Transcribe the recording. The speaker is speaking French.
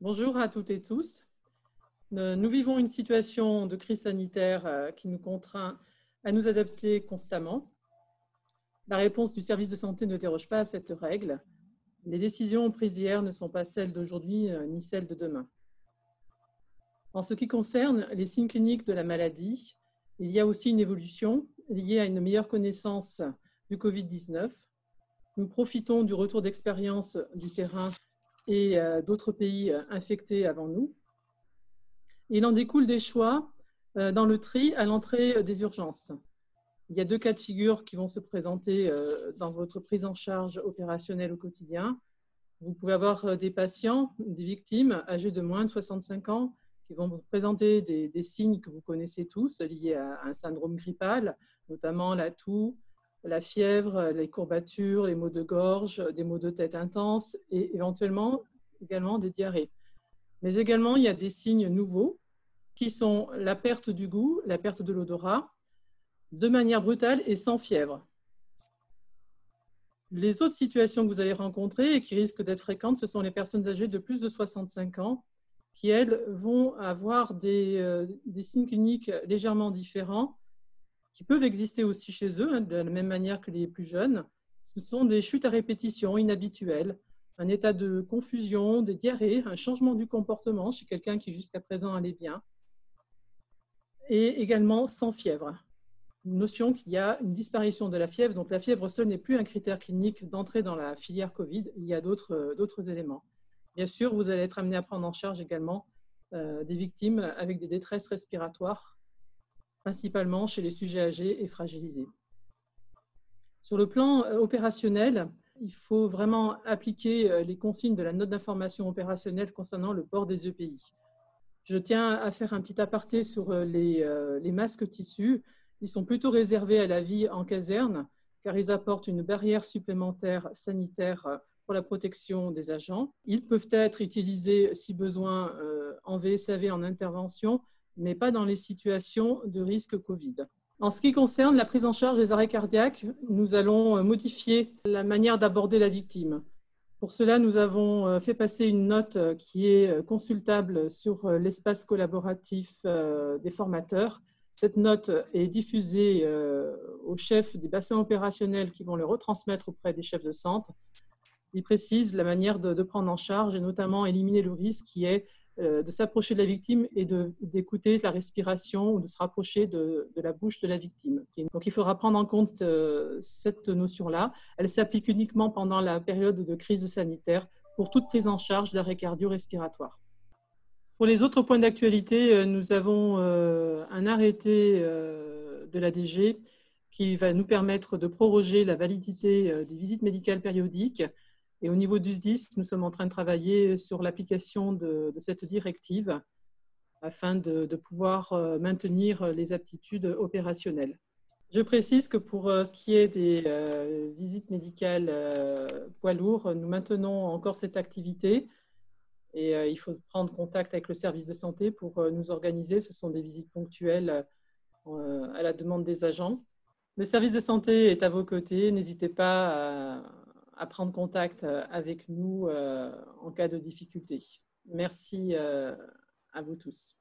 Bonjour à toutes et tous. Nous vivons une situation de crise sanitaire qui nous contraint à nous adapter constamment. La réponse du service de santé ne déroge pas à cette règle. Les décisions prises hier ne sont pas celles d'aujourd'hui ni celles de demain. En ce qui concerne les signes cliniques de la maladie, il y a aussi une évolution liée à une meilleure connaissance du Covid-19. Nous profitons du retour d'expérience du terrain et d'autres pays infectés avant nous. Il en découle des choix dans le tri à l'entrée des urgences. Il y a deux cas de figure qui vont se présenter dans votre prise en charge opérationnelle au quotidien. Vous pouvez avoir des patients, des victimes âgées de moins de 65 ans qui vont vous présenter des signes que vous connaissez tous liés à un syndrome grippal, notamment la toux, la fièvre, les courbatures, les maux de gorge, des maux de tête intenses et éventuellement également des diarrhées. Mais également, il y a des signes nouveaux qui sont la perte du goût, la perte de l'odorat, de manière brutale et sans fièvre. Les autres situations que vous allez rencontrer et qui risquent d'être fréquentes, ce sont les personnes âgées de plus de 65 ans qui, elles, vont avoir des signes cliniques légèrement différents qui peuvent exister aussi chez eux, de la même manière que les plus jeunes. Ce sont des chutes à répétition inhabituelles, un état de confusion, des diarrhées, un changement du comportement chez quelqu'un qui jusqu'à présent allait bien, et également sans fièvre. Une notion qu'il y a une disparition de la fièvre, donc la fièvre seule n'est plus un critère clinique d'entrée dans la filière Covid, il y a d'autres éléments. Bien sûr, vous allez être amené à prendre en charge également des victimes avec des détresses respiratoires, principalement chez les sujets âgés et fragilisés. Sur le plan opérationnel, il faut vraiment appliquer les consignes de la note d'information opérationnelle concernant le port des EPI. Je tiens à faire un petit aparté sur les masques tissus. Ils sont plutôt réservés à la vie en caserne, car ils apportent une barrière supplémentaire sanitaire pour la protection des agents. Ils peuvent être utilisés, si besoin, en VSAV, en intervention, mais pas dans les situations de risque Covid. En ce qui concerne la prise en charge des arrêts cardiaques, nous allons modifier la manière d'aborder la victime. Pour cela, nous avons fait passer une note qui est consultable sur l'espace collaboratif des formateurs. Cette note est diffusée aux chefs des bassins opérationnels qui vont le retransmettre auprès des chefs de centre. Il précise la manière de prendre en charge et notamment éliminer le risque qui est de s'approcher de la victime et d'écouter la respiration ou de se rapprocher de la bouche de la victime. Donc il faudra prendre en compte cette notion-là. Elle s'applique uniquement pendant la période de crise sanitaire pour toute prise en charge d'arrêt cardio-respiratoire. Pour les autres points d'actualité, nous avons un arrêté de l'ADG qui va nous permettre de proroger la validité des visites médicales périodiques. Et au niveau du SDIS, nous sommes en train de travailler sur l'application de cette directive afin de pouvoir maintenir les aptitudes opérationnelles. Je précise que pour ce qui est des visites médicales poids lourds, nous maintenons encore cette activité et il faut prendre contact avec le service de santé pour nous organiser. Ce sont des visites ponctuelles à la demande des agents. Le service de santé est à vos côtés. N'hésitez pas à prendre contact avec nous en cas de difficulté. Merci à vous tous.